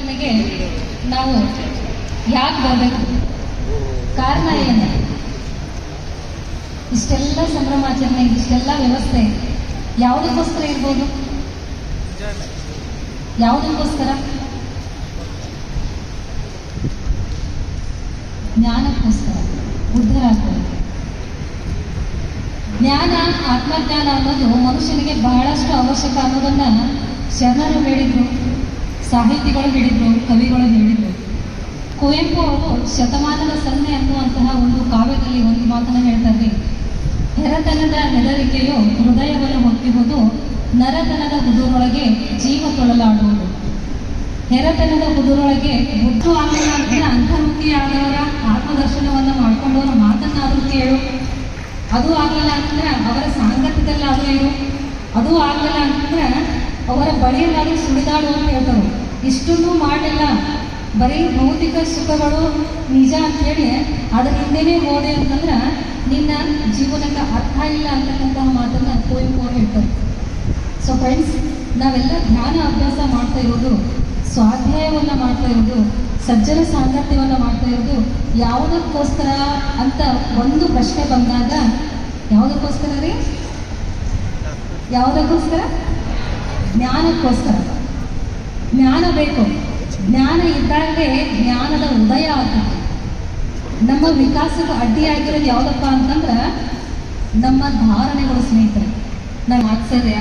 ಸಂಭ್ರಮಾಚರಣೆಗೆ ನಾವು ಯಾಕೆ ಬರಬೇಕು? ಕಾರಣ ಏನು? ಇಷ್ಟೆಲ್ಲ ಸಂಭ್ರಮಾಚರಣೆ, ಇಷ್ಟೆಲ್ಲ ವ್ಯವಸ್ಥೆ ಯಾವುದಕ್ಕೋಸ್ಕರ ಇರ್ಬೋದು? ಯಾವುದಕ್ಕೋಸ್ಕರ? ಜ್ಞಾನಕ್ಕೋಸ್ಕರ, ಬುದ್ಧರಾಗಬೇಕು. ಜ್ಞಾನ, ಆತ್ಮಜ್ಞಾನ ಅನ್ನೋದು ಮನುಷ್ಯನಿಗೆ ಬಹಳಷ್ಟು ಅವಶ್ಯಕ ಅನ್ನೋದನ್ನ ಶರಣರು ಹೇಳಿದ್ರು, ಸಾಹಿತಿಗಳು ಹೇಳಿದ್ರು, ಕವಿಗಳು ಹೇಳಿದ್ರು. ಕುವೆಂಪು ಅವರು ಶತಮಾನದ ಸನ್ನೆ ಅನ್ನುವಂತಹ ಒಂದು ಕಾವ್ಯದಲ್ಲಿ ಒಂದು ಮಾತನ್ನು ಹೇಳ್ತಾರೆ. ಹೆರತನದ ಹೆದರಿಕೆಯು ಹೃದಯವನ್ನು ಹೊತ್ತಿಹುದು, ನರತನದ ಹುದುರೊಳಗೆ ಜೀವ ತೊಳಲಾಡುವುದು. ಹೆರತನದ ಹುದುರೊಳಗೆ ಬುದ್ಧು ಆಗಲ್ಲ ಅಂದ್ರೆ ಅಂತರ್ಮುಖಿಯಾದವರ ಆತ್ಮದರ್ಶನವನ್ನು ಮಾಡ್ಕೊಂಡವರ ಮಾತನ್ನಾದರೂ ಕೇಳು. ಅದು ಆಗಲ್ಲ ಅಂತಂದ್ರೆ ಅವರ ಸಾಂಗತ್ಯದಲ್ಲಾದರೂ ಇರು. ಅದು ಆಗಲ್ಲ ಅಂತಂದ್ರೆ ಅವರ ಬಳಿಯಲ್ಲಾದರೂ ಸುಳಿದಾಡು ಅಂತ ಹೇಳ್ತಾರೆ. ಇಷ್ಟನ್ನು ಮಾಡಿಲ್ಲ, ಬರೀ ಭೌತಿಕ ಸುಖಗಳು ನಿಜ ಅಂತೇಳಿ ಅದ್ರ ಹಿಂದೆನೇ ಹೋದೆ ಅಂತಂದ್ರೆ ನಿನ್ನ ಜೀವನಕ್ಕೆ ಅರ್ಥ ಇಲ್ಲ ಅಂತಕ್ಕಂತಹ ಮಾತನ್ನ ಕುವೆಂಪು ಅವರು ಹೇಳ್ತಾರೆ. ಸೊ ಫ್ರೆಂಡ್ಸ್, ನಾವೆಲ್ಲ ಧ್ಯಾನ ಅಭ್ಯಾಸ ಮಾಡ್ತಾ ಇರೋದು, ಸ್ವಾಧ್ಯಾಯವನ್ನು ಮಾಡ್ತಾ ಇರೋದು, ಸಜ್ಜನ ಸಾಂಗತ್ಯವನ್ನು ಮಾಡ್ತಾ ಇರೋದು ಯಾವುದಕ್ಕೋಸ್ಕರ ಅಂತ ಒಂದು ಪ್ರಶ್ನೆ ಬಂದಾಗ, ಯಾವುದಕ್ಕೋಸ್ಕರ ರೀ? ಯಾವುದಕ್ಕೋಸ್ಕರ? ಜ್ಞಾನಕ್ಕೋಸ್ಕರ. ಜ್ಞಾನ ಬೇಕು. ಜ್ಞಾನ ಇದ್ದಾಗಲೇ ಜ್ಞಾನದ ಉದಯ ಆಗ್ತದೆ. ನಮ್ಮ ವಿಕಾಸಕ್ಕೆ ಅಡ್ಡಿಯಾಗಿರೋದು ಯಾವುದಪ್ಪ ಅಂತಂದ್ರೆ ನಮ್ಮ ಧಾರಣೆಗಳು ಸ್ನೇಹಿತರೆ. ನಮ್ಮ ಆಶ್ಚರ್ಯ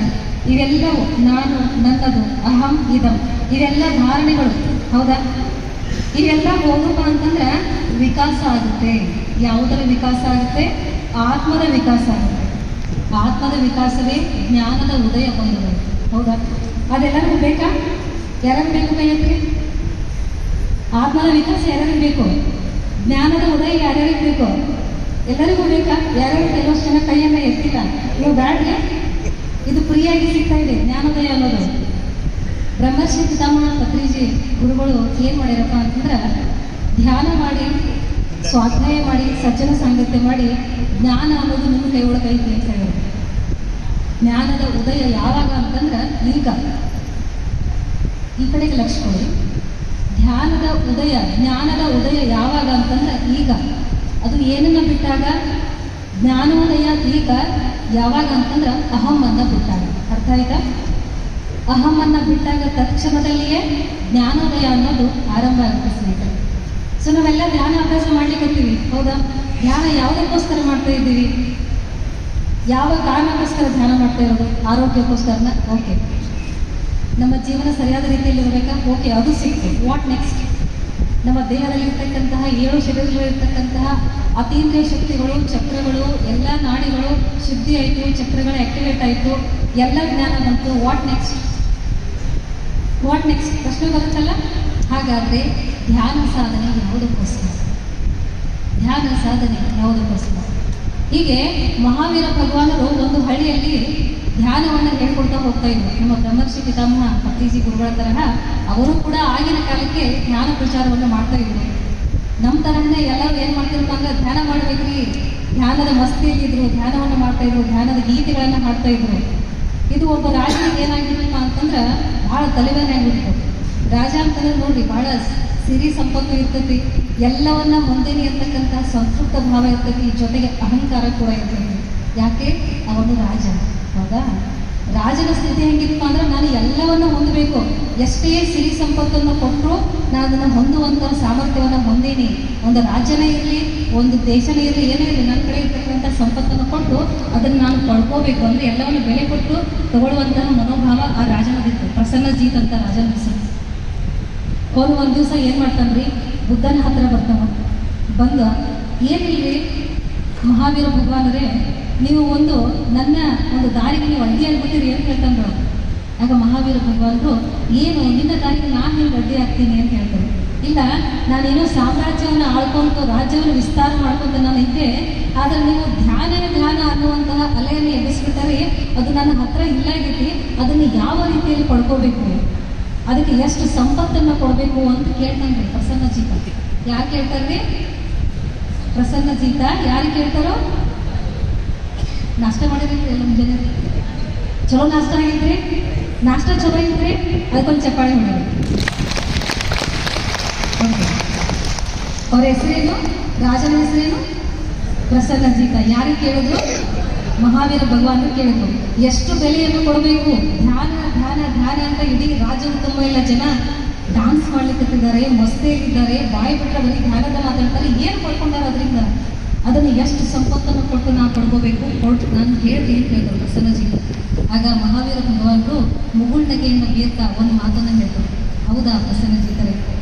ಇವೆಲ್ಲವೂ ನಾನು, ನನ್ನದು, ಅಹಂ, ಇದಂ, ಇವೆಲ್ಲ ಧಾರಣೆಗಳು. ಹೌದಾ? ಇವೆಲ್ಲ ಹೋಗಪ್ಪ ಅಂತಂದ್ರೆ ವಿಕಾಸ ಆಗುತ್ತೆ. ಯಾವುದರ ವಿಕಾಸ ಆಗುತ್ತೆ? ಆತ್ಮದ ವಿಕಾಸ ಆಗುತ್ತೆ. ಆತ್ಮದ ವಿಕಾಸವೇ ಜ್ಞಾನದ ಉದಯ ಬಂದಿದೆ. ಹೌದಾ? ಅದೆಲ್ಲರಿಗೂ ಬೇಕಾ? ಯಾರಿಗೂ ಬೇಕು ಕೈಯತ್ರಿ? ಆತ್ಮದ ವಿಕಾಸ ಯಾರ್ಯಾರಿಗೆ ಬೇಕು? ಜ್ಞಾನದ ಉದಯ ಯಾರ್ಯಾರಿಗೆ ಬೇಕು? ಎಲ್ಲರಿಗೂ ಬೇಕಾ? ಯಾರ್ಯಾರು? ಕೆಲವಷ್ಟು ಜನ ಕೈಯನ್ನ ಎತ್ತಿಲ್ಲ. ನೀವು ಬ್ಯಾಡ್ರಿ, ಇದು ಫ್ರೀಯಾಗಿ ಸಿಗ್ತಾ ಇದೆ ಜ್ಞಾನೋದಯ ಅನ್ನೋದು. ಬ್ರಹ್ಮರ್ಷಿ ಪಿತಾಮಹ ಪತ್ರಿಜಿ ಗುರುಗಳು ಏನು ಮಾಡ್ಯಾರಪ್ಪ ಅಂತಂದ್ರೆ, ಧ್ಯಾನ ಮಾಡಿ, ಸ್ವಾಧ್ಯಾಯ ಮಾಡಿ, ಸಜ್ಜನ ಸಾಂಗತ್ಯ ಮಾಡಿ ಜ್ಞಾನ ಅನ್ನೋದು ನಿಮ್ಮ ಕೈ ಒಳಗೆ ಐತಿ ಅಂತ ಹೇಳೋದು. ಜ್ಞಾನದ ಉದಯ ಯಾವಾಗ ಅಂತಂದ್ರೆ ಈಗ. ಈ ಕಡೆಗೆ ಲಕ್ಷ್ಯ ಕೊಡಿ. ಧ್ಯಾನದ ಉದಯ, ಜ್ಞಾನದ ಉದಯ ಯಾವಾಗ ಅಂತಂದ್ರೆ ಈಗ. ಅದು ಏನನ್ನ ಬಿಟ್ಟಾಗ? ಜ್ಞಾನೋದಯ ಈಗ ಯಾವಾಗ ಅಂತಂದ್ರೆ ಅಹಮ್ಮನ್ನ ಬಿಟ್ಟಾಗ. ಅರ್ಥ ಆಯ್ತಾ? ಅಹಮ್ಮನ್ನ ಬಿಟ್ಟಾಗ ತಕ್ಷಣದಲ್ಲಿಯೇ ಜ್ಞಾನೋದಯ ಅನ್ನೋದು ಆರಂಭ ಆಗುತ್ತೆ ಸ್ನೇಹಿತರೆ. ಸೊ ನಾವೆಲ್ಲ ಧ್ಯಾನ ಅಭ್ಯಾಸ ಮಾಡ್ಲಿಕ್ಕತ್ತೀವಿ. ಹೌದಾ? ಧ್ಯಾನ ಯಾವುದಕ್ಕೋಸ್ಕರ ಮಾಡ್ತಾ ಇದ್ದೀವಿ? ಯಾವ ಕಾರಣಕ್ಕೋಸ್ಕರ ಧ್ಯಾನ ಮಾಡ್ತಾ ಇರೋದು? ಆರೋಗ್ಯಕ್ಕೋಸ್ಕರನ? ಓಕೆ. ನಮ್ಮ ಜೀವನ ಸರಿಯಾದ ರೀತಿಯಲ್ಲಿ ಇರಬೇಕಾ? ಓಕೆ, ಅದು ಸಿಕ್ತು. What next? ನಮ್ಮ ದೇಹದಲ್ಲಿರ್ತಕ್ಕಂತಹ 7 ಶರೀರಗಳಿರ್ತಕ್ಕಂತಹ ಅತೀಂದ್ರಿಯ ಶಕ್ತಿಗಳು, ಚಕ್ರಗಳು, ಎಲ್ಲ ನಾಡಿಗಳು ಶುದ್ಧಿ ಆಯಿತು, ಚಕ್ರಗಳು ಆಕ್ಟಿವೇಟ್ ಆಯಿತು, ಎಲ್ಲ ಜ್ಞಾನ ಬಂತು. What next? ವಾಟ್ ನೆಕ್ಸ್ಟ್ ಪ್ರಶ್ನೆ ಬರುತ್ತಲ್ಲ. ಹಾಗಾದರೆ ಧ್ಯಾನ ಸಾಧನೆ ಯಾವುದಕ್ಕೋಸ್ಕರ? ಧ್ಯಾನ ಸಾಧನೆ ಯಾವುದಕ್ಕೋಸ್ಕರ? ಹೀಗೆ ಮಹಾವೀರ ಭಗವಾನರು ಒಂದು ಹಳ್ಳಿಯಲ್ಲಿ ಧ್ಯಾನವನ್ನು ಹೇಳ್ಕೊಡ್ತಾ ಹೋಗ್ತಾ ಇದ್ರು. ನಮ್ಮ ಬ್ರಹ್ಮರ್ಷಿ ಪಿತಾಮಹ ಪತ್ರಿಜಿ ಗುರುಗಳ ತರಹ ಅವರು ಕೂಡ ಆಗಿನ ಕಾಲಕ್ಕೆ ಜ್ಞಾನ ಪ್ರಚಾರವನ್ನು ಮಾಡ್ತಾ ಇದ್ರು. ನಮ್ಮ ತರಹನೇ ಎಲ್ಲರೂ ಏನು ಮಾಡ್ತಿದ್ರು ಅಂದ್ರೆ ಧ್ಯಾನ ಮಾಡ್ಬೇಕ್ರಿ, ಧ್ಯಾನದ ಮಸ್ತಿಯಲ್ಲಿದ್ರು, ಧ್ಯಾನವನ್ನು ಮಾಡ್ತಾ ಇದ್ರು, ಧ್ಯಾನದ ಗೀತೆಗಳನ್ನು ಮಾಡ್ತಾ ಇದ್ರು. ಇದು ಒಬ್ಬ ರಾಜನಿಗೆ ಏನಾಗಿತ್ತಪ್ಪ ಅಂತಂದ್ರೆ ಭಾಳ ತಲೆಬೇನೆ ಆಗಿತ್ತು. ರಾಜ ಅಂತಂದ್ರೆ ನೋಡ್ರಿ, ಭಾಳ ಸಿರಿ ಸಂಪತ್ತು ಇರ್ತೈತಿ, ಎಲ್ಲವನ್ನ ಹೊಂದೇನಿ ಅಂತಕ್ಕಂಥ ಸಂತೃಪ್ತ ಭಾವ ಇರ್ತೈತಿ, ಜೊತೆಗೆ ಅಹಂಕಾರ ಕೂಡ ಇರ್ತೈತಿ. ಯಾಕೆ? ಅವನು ರಾಜ. ಹೌದಾ? ರಾಜನ ಸ್ಥಿತಿ ಹೆಂಗಿತ್ತು ಅಂದ್ರೆ ನಾನು ಎಲ್ಲವನ್ನ ಹೊಂದಬೇಕು, ಎಷ್ಟೇ ಸಿರಿ ಸಂಪತ್ತನ್ನು ಕೊಟ್ಟರು ನಾನು ಅದನ್ನು ಹೊಂದುವಂಥ ಸಾಮರ್ಥ್ಯವನ್ನು ಹೊಂದೇನಿ. ಒಂದು ರಾಜ್ಯನೇ ಇರಲಿ, ಒಂದು ದೇಶನೇ ಇರಲಿ, ಏನೇ ಇರಲಿ, ನನ್ನ ಕಡೆ ಇರ್ತಕ್ಕಂಥ ಸಂಪತ್ತನ್ನು ಕೊಟ್ಟು ಅದನ್ನು ನಾನು ಪಡ್ಕೋಬೇಕು ಅಂದರೆ ಎಲ್ಲವನ್ನು ಬೆಲೆ ಕೊಟ್ಟು ತಗೊಳ್ಳುವಂತಹ ಮನೋಭಾವ ಆ ರಾಜನದಿತ್ತು. ಪ್ರಸನ್ನಜೀತ್ ಅಂತ ರಾಜನ ಹೆಸರು. ಅವನು ಒಂದು ದಿವಸ ಏನು ಮಾಡ್ತಾನ್ರಿ, ಬುದ್ಧನ ಹತ್ರ ಬರ್ತಾನ. ಬಂದು ಏನಿಲ್ರಿ ಮಹಾವೀರ ಭಗವಾನರೇ, ನೀವು ನನ್ನ ಒಂದು ದಾರಿಗೆ ನೀವು ಅಡ್ಡಿಯಾಗ್ಬಿಟ್ಟಿರಿ ಅಂತ ಹೇಳ್ತಾನೆ. ಆಗ ಮಹಾವೀರ ಭಗವಾನರು, ಏನು ನಿನ್ನ ದಾರಿಗೆ ನಾನು ನಿಮ್ಗೆ ಅಡ್ಡಿ ಆಗ್ತೀನಿ ಅಂತ ಹೇಳ್ತಾರೆ. ಇಲ್ಲ, ನಾನೇನೋ ಸಾಮ್ರಾಜ್ಯವನ್ನು ಆಳ್ಕೊಂಡು ರಾಜ್ಯವನ್ನು ವಿಸ್ತಾರ ಮಾಡ್ಕೊಂಡು ನಾನು ಇದ್ದೆ, ಆದರೆ ನೀವು ಧ್ಯಾನ ಅನ್ನುವಂತಹ ಅಲೆಯನ್ನು ಎಬ್ಬಿಸ್ಬಿಟ್ಟರೆ ಅದು ನನ್ನ ಹತ್ರ ಇಲ್ಲಾಗೈತಿ. ಅದನ್ನು ಯಾವ ರೀತಿಯಲ್ಲಿ ಪಡ್ಕೋಬೇಕು, ಅದಕ್ಕೆ ಎಷ್ಟು ಸಂಪತ್ತನ್ನು ಕೊಡಬೇಕು ಅಂತ ಕೇಳ್ತಾನ್ರಿ ಪ್ರಸನ್ನಜೀತ. ಯಾರು ಕೇಳ್ತಾರ್ರಿ? ಪ್ರಸನ್ನಜೀತ. ಯಾರು ಕೇಳ್ತಾರೋ? ನಾಷ್ಟ ಮಾಡಿದ್ರಿ ಎಲ್ಲ ಮುಂಜಾನೆ? ಚಲೋ ನಾಷ್ಟ ಆಗಿದ್ರಿ? ನಾಷ್ಟ ಚಲೋ ಇದ್ರಿ? ಅದಕ್ಕೊಂದು ಚಪ್ಪಾಳೆ ಹೊಡೆದ್ರಿ. ಅವ್ರ ಹೆಸರೇನು? ರಾಜನ ಹೆಸರೇನು? ಪ್ರಸನ್ನಜಿತ. ಯಾರಿಗೆ ಕೇಳಿದ್ರು? ಮಹಾವೀರ ಭಗವಾನ್ ಕೇಳಿದ್ರು. ಎಷ್ಟು ಬೆಲೆಯನ್ನು ಕೊಡಬೇಕು? ಧ್ಯಾನ ಧ್ಯಾನ ಧ್ಯಾನ ಅಂತ ಇಡೀ ರಾಜ್ಯದ ತುಂಬ ಎಲ್ಲ ಜನ ಡಾನ್ಸ್ ಮಾಡ್ಲಿಕ್ಕಿದ್ದಾರೆ, ಮಸ್ತಿಯಲ್ಲಿದ್ದಾರೆ, ಬಾಯಿ ಬಿಟ್ಟರೆ ಬರೀ ಧ್ಯಾನದ ಮಾತಾಡ್ತಾರೆ. ಏನು ಪಡ್ಕೊಂಡಾರ ಅದರಿಂದ? ಅದನ್ನು ಎಷ್ಟು ಸಂಪತ್ತನ್ನು ಕೊಟ್ಟು ನಾವು ಪಡ್ಕೋಬೇಕು? ಕೊಟ್ಟು ನಾನು ಹೇಳಿ ಏನು ಹೇಳಿದ್ರು ಪ್ರಸನ್ನಜಿ. ಆಗ ಮಹಾವೀರ ಭಗವಾನರು ಮುಗುಳ್ನಗೆಯಿಂದ ಬೀರ್ತಾ ಒಂದು ಮಾತನ್ನು ಹೇಳಿದ್ರು. ಹೌದಾ ಪ್ರಸನ್ನಜಿತರೆ,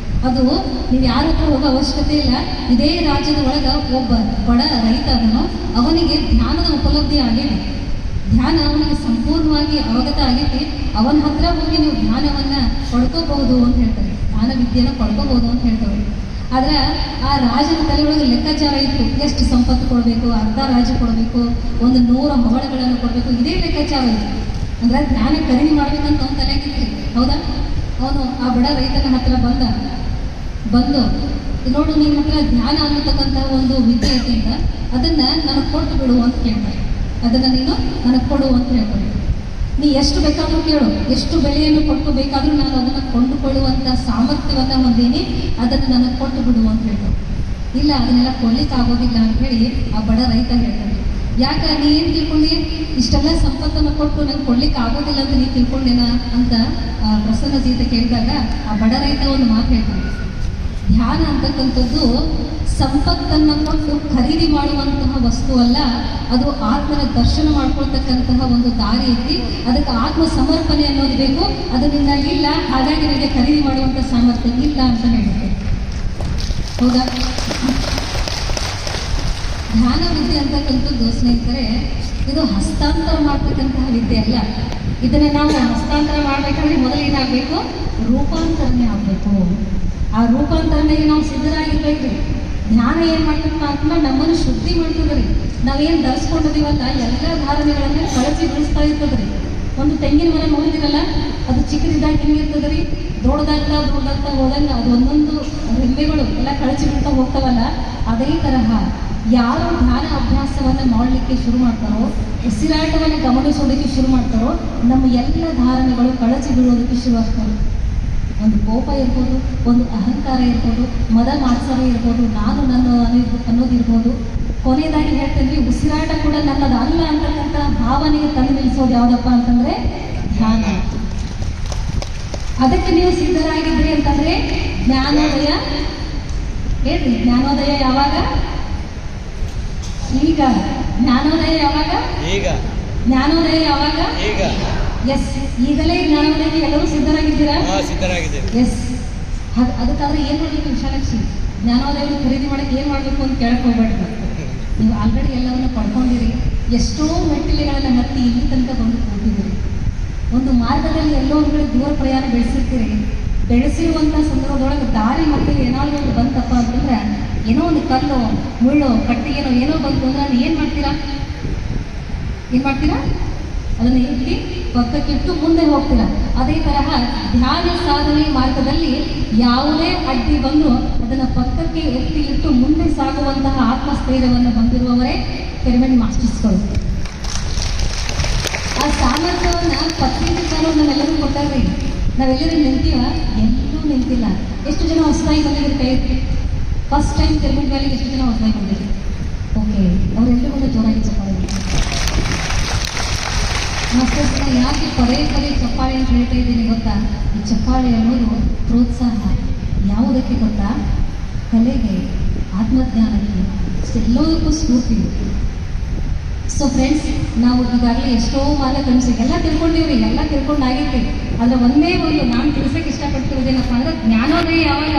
ಅದು ನೀವು ಯಾರ ಹತ್ರ ಹೋಗೋ ಅವಶ್ಯಕತೆ ಇಲ್ಲ. ಇದೇ ರಾಜ್ಯದ ಒಳಗೆ ಒಬ್ಬ ಬಡ ರೈತ ಅದನ್ನು, ಅವನಿಗೆ ಧ್ಯಾನದ ಉಪಲಬ್ಧಿ ಆಗೇನೆ, ಧ್ಯಾನ ಅವನಿಗೆ ಸಂಪೂರ್ಣವಾಗಿ ಅವಗತ ಆಗೈತಿ. ಅವನ ಹತ್ರ ಹೋಗಿ ನೀವು ಧ್ಯಾನವನ್ನು ಪಡ್ಕೋಬಹುದು ಅಂತ ಹೇಳ್ತಾರೆ, ಧ್ಯಾನ ವಿದ್ಯೆಯನ್ನು ಪಡ್ಕೋಬಹುದು ಅಂತ ಹೇಳ್ತಾರೆ. ಆದ್ರೆ ಆ ರಾಜನ ತಲೆಯೊಳಗೆ ಲೆಕ್ಕಾಚಾರ ಇತ್ತು, ಎಷ್ಟು ಸಂಪತ್ತು ಕೊಡಬೇಕು, ಅರ್ಧ ರಾಜ್ಯ ಕೊಡಬೇಕು, ಒಂದು 100 ಹವಳಗಳನ್ನು ಕೊಡಬೇಕು, ಇದೇ ಲೆಕ್ಕಾಚಾರ ಇತ್ತು. ಅಂದ್ರೆ ಧ್ಯಾನ ಖರೀದಿ ಮಾಡ್ಬೇಕಂತ ಅವನ ತಲೆಗಿತ್ತು. ಹೌದಾ? ಅವನು ಆ ಬಡ ರೈತನ ಹತ್ರ ಬಂದು ನೋಡು, ನಿನ್ನ ಹತ್ರ ಧ್ಯಾನ ಅನ್ನತಕ್ಕಂಥ ಒಂದು ವಿದ್ಯೆ ಐತಿ ಅಂತ, ಅದನ್ನ ನನಗೆ ಕೊಟ್ಟು ಬಿಡು ಅಂತ ಕೇಳ್ತಾರೆ. ಅದನ್ನ ನೀನು ನನಗೆ ಕೊಡು ಅಂತ ಹೇಳ್ತಾರೆ. ನೀ ಎಷ್ಟು ಬೇಕಾದರೂ ಕೇಳು, ಎಷ್ಟು ಬೆಲೆಯನ್ನು ಕೊಟ್ಟು ಬೇಕಾದರೂ ನಾನು ಅದನ್ನು ಕೊಂಡುಕೊಳ್ಳುವಂಥ ಸಾಮರ್ಥ್ಯವನ್ನು ಹೊಂದೀನಿ, ಅದನ್ನು ನನಗೆ ಕೊಟ್ಟು ಬಿಡು ಅಂತ ಹೇಳ್ತಾರೆ. ಇಲ್ಲ, ಅದನ್ನೆಲ್ಲ ಕೊಡ್ಲಿಕ್ಕೆ ಆಗೋದಿಲ್ಲ ಅಂತ ಹೇಳಿ ಆ ಬಡ ರೈತ ಹೇಳ್ತಾನೆ. ಯಾಕೆ ನೀ ಏನು ತಿಳ್ಕೊಂಡಿ? ಇಷ್ಟೆಲ್ಲ ಸಂಪತ್ತನ್ನು ಕೊಟ್ಟು ನಂಗೆ ಕೊಡ್ಲಿಕ್ಕೆ ಆಗೋದಿಲ್ಲ ಅಂತ ನೀ ತಿಳ್ಕೊಂಡೇನ ಅಂತ ಪ್ರಸನ್ನಜಿತ ಕೇಳಿದಾಗ ಆ ಬಡ ರೈತ ಒಂದು ಮಾತು ಹೇಳ್ತಾನೆ. ಧ್ಯಾನ ಅಂತಕ್ಕಂಥದ್ದು ಸಂಪತ್ತನ್ನು ಕೊಟ್ಟು ಖರೀದಿ ಮಾಡುವಂತಹ ವಸ್ತು ಅಲ್ಲ, ಅದು ಆತ್ಮನ ದರ್ಶನ ಮಾಡ್ಕೊಳ್ತಕ್ಕಂತಹ ಒಂದು ದಾರಿ ಐತಿ. ಅದಕ್ಕೆ ಆತ್ಮ ಸಮರ್ಪಣೆ ಅನ್ನೋದು ಬೇಕು, ಅದು ನಿನ್ನಲ್ಲಿ ಇಲ್ಲ, ಹಾಗಾಗಿ ನನಗೆ ಖರೀದಿ ಮಾಡುವಂಥ ಸಾಮರ್ಥ್ಯ ಇಲ್ಲ ಅಂತ ಹೇಳಿದೆ. ಹೌದಾ? ಧ್ಯಾನ ವಿದ್ಯೆ ಅಂತಕ್ಕಂಥದ್ದು ಸ್ನೇಹಿತರೆ, ಇದು ಹಸ್ತಾಂತರ ಮಾಡ್ತಕ್ಕಂತಹ ವಿದ್ಯೆ ಅಲ್ಲ. ಇದನ್ನು ನಾವು ಹಸ್ತಾಂತರ ಮಾಡಬೇಕಾದ್ರೆ ಮೊದಲು ಏನಾಗಬೇಕು? ರೂಪಾಂತರನೇ ಆಗಬೇಕು. ಆ ರೂಪಾಂತರಣಿಗೆ ನಾವು ಸಿದ್ಧರಾಗಿರ್ಬೇಕು. ಧ್ಯಾನ ಏನು ಮಾಡ್ತಕ್ಕ ಅಂತಂದ್ರೆ ನಮ್ಮನ್ನು ಶುದ್ಧಿ ಮಾಡ್ತದ್ರಿ. ನಾವೇನು ಧರಿಸ್ಕೊಂಡಿದ್ದೀವಲ್ಲ ಎಲ್ಲ ಧಾರಣೆಗಳನ್ನ ಕಳಚಿ ಬಿಡಿಸ್ತಾ ಇರ್ತದ್ರಿ. ಒಂದು ತೆಂಗಿನ ಮರ ನೋಡಿದಿರಲ್ಲ, ಅದು ಚಿಕ್ಕದಿದ್ದಾಗ ಹೆಂಗಿರ್ತದ್ರಿ, ದೊಡ್ಡದಾಗ್ತಾ ಹೋದಂಗೆ ಅದು ಒಂದೊಂದು ರೆಂಬೆಗಳು ಎಲ್ಲ ಕಳಚಿ ಬಿಡ್ತಾ ಹೋಗ್ತಾವಲ್ಲ, ಅದೇ ತರಹ ಯಾರು ಧ್ಯಾನ ಅಭ್ಯಾಸವನ್ನು ಮಾಡಲಿಕ್ಕೆ ಶುರು ಮಾಡ್ತಾರೋ, ಉಸಿರಾಟವನ್ನು ಗಮನಿಸೋದಕ್ಕೆ ಶುರು ಮಾಡ್ತಾರೋ, ನಮ್ಮ ಎಲ್ಲ ಧಾರಣೆಗಳು ಕಳಚಿ ಬೀಳೋದಕ್ಕೆ ಶುರು ಆಗ್ತವೆ. ಒಂದು ಕೋಪ ಇರ್ಬೋದು, ಒಂದು ಅಹಂಕಾರ ಇರ್ಬೋದು, ಮದ ಮಾತ್ಸರ ಇರ್ಬೋದು, ನಾನು ನನ್ನ ಅನ್ನೋದಿರ್ಬೋದು. ಕೊನೆಯದಾಗಿ ಹೇಳ್ತೇನೆ, ಉಸಿರಾಟ ಕೂಡ ನನ್ನದು ಅಲ್ಲ ಅಂತಕ್ಕಂಥ ಭಾವನೆಗೆ ತಂದು ನಿಲ್ಲಿಸೋದು ಯಾವುದಪ್ಪ ಅಂತಂದ್ರೆ ಧ್ಯಾನ. ಅದಕ್ಕೆ ನೀವು ಸಿದ್ಧರಾಗಿದ್ರಿ ಅಂತಂದ್ರೆ ಜ್ಞಾನೋದಯ ಹೇಳ್ರಿ. ಜ್ಞಾನೋದಯ ಯಾವಾಗ? ಈಗ. ಜ್ಞಾನೋದಯ ಯಾವಾಗ? ಈಗ. ಜ್ಞಾನೋದಯ ಯಾವಾಗ? ಈಗ. ಎಸ್, ಈಗಲೇ ಜ್ಞಾನೋದಯಕ್ಕೆ ಎಲ್ಲರೂ ಸಿದ್ಧರಾಗಿದ್ದೀರಾ? ಸಿದ್ಧರಾಗಿದ್ದೀವಿ. ಎಸ್. ಅದಕ್ಕಾದ್ರೆ ಏನು ಮಾಡಬೇಕು ವಿಶಾಲಕ್ಷಿ? ಜ್ಞಾನೋದಯವನ್ನು ಖರೀದಿ ಮಾಡಕ್ಕೆ ಏನು ಮಾಡಬೇಕು ಅಂತ ಕೇಳಕ್ಕೆ ಹೋಗ್ಬೇಡ್ರಿ. ನೀವು ಆಲ್ರೆಡಿ ಎಲ್ಲವನ್ನು ಪಡ್ಕೊಂಡಿರಿ. ಎಷ್ಟೋ ಮೆಟ್ಟಿಲುಗಳನ್ನು ಹತ್ತಿ ಇಲ್ಲಿ ತನಕ ಬಂದು ಕೂತಿದ್ದೀರಿ. ಒಂದು ಮಾರ್ಗದಲ್ಲಿ ಎಲ್ಲೋ ಒಂದು ಕಡೆ ದೂರ ಪ್ರಯಾಣ ಬೆಳೆಸಿರ್ತೀರಿ. ಬೆಳೆಸಿರುವಂಥ ಸಂದರ್ಭದೊಳಗೆ ದಾರಿ ಮಕ್ಕಳಿಗೆ ಏನಾದರೂ ಒಂದು ಬಂತಪ್ಪ ಅಂತಂದ್ರೆ, ಏನೋ ಒಂದು ಕಲ್ಲು ಮುಳ್ಳು ಕಟ್ಟಿಗೆನೋ ಏನೋ ಬಂತು ಅಂದ್ರೆ ಅದು ಏನು ಮಾಡ್ತೀರಾ? ಅದನ್ನು ಎತ್ತಿ ಪಕ್ಕಕ್ಕಿಟ್ಟು ಮುಂದೆ ಹೋಗ್ತೀರ. ಅದೇ ತರಹ ಧ್ಯಾನ ಸಾಧನೆ ಮಾರ್ಗದಲ್ಲಿ ಯಾವುದೇ ಅಡ್ಡಿ ಬಂದರೂ ಅದನ್ನು ಪಕ್ಕಕ್ಕೆ ಎತ್ತಿ ಇಟ್ಟು ಮುಂದೆ ಸಾಗುವಂತಹ ಆತ್ಮಸ್ಥೈರ್ಯವನ್ನು ಹೊಂದಿರುವವರೇ ಪಿರಮಿಡ್ ಮಾಸ್ಟರ್ಸ್ಗಳು. ಆ ಸಾಮರ್ಥ್ಯವನ್ನು ಪತ್ರಿಕೆಗಳು ನಾವೆಲ್ಲರೂ ಕೊಟ್ಟಾರ್ರಿ. ನಾವೆಲ್ಲರೂ ನಿಂತೀವ? ಎಲ್ಲೂ ನಿಂತಿಲ್ಲ. ಎಷ್ಟು ಜನ ಹೊಸದಾಗಿ ಬಂದಿದ್ರು ಕೈ ಎತ್ತಿ? ಫಸ್ಟ್ ಟೈಮ್ ಪಿರಮಿಡ್ ವ್ಯಾಲಿಗೆ ಎಷ್ಟು ಜನ ಹೊಸದಾಗಿ ಬಂದಿದ್ರು? ಓಕೆ, ಅವರೆಲ್ಲರೂ ಜೋರಾಗಿ ಚಪ್ಪಾಳೆ. ಮಾಸ್ಟರ್ಸ್ನ ಯಾಕೆ ಪದೇ ಚಪ್ಪಾಳೆ ಅಂತ ಹೇಳ್ತಾ ಇದ್ದೀನಿ ಗೊತ್ತಾ? ಈ ಚಪ್ಪಾಳೆ ಅನ್ನೋದು ಪ್ರೋತ್ಸಾಹ. ಯಾವುದಕ್ಕೆ ಗೊತ್ತಾ? ಕಲೆಗೆ, ಆತ್ಮಜ್ಞಾನಕ್ಕೆ, ಎಲ್ಲದಕ್ಕೂ ಸ್ಫೂರ್ತಿ. ಸೊ ಫ್ರೆಂಡ್ಸ್, ನಾವು ಈಗಾಗಲೇ ಎಷ್ಟೋ ಎಲ್ಲ ತಿಳ್ಕೊಂಡಿವ್ರಿ, ಎಲ್ಲ ತಿಳ್ಕೊಂಡಾಗೈತಿ. ಆದರೆ ಒಂದೇ ಒಂದು ನಾನು ತಿಳಿಸೋಕೆ ಇಷ್ಟಪಡ್ತಿರೋದೇನಪ್ಪ ಅಂದ್ರೆ, ಜ್ಞಾನೋದಯ ಯಾವಾಗ?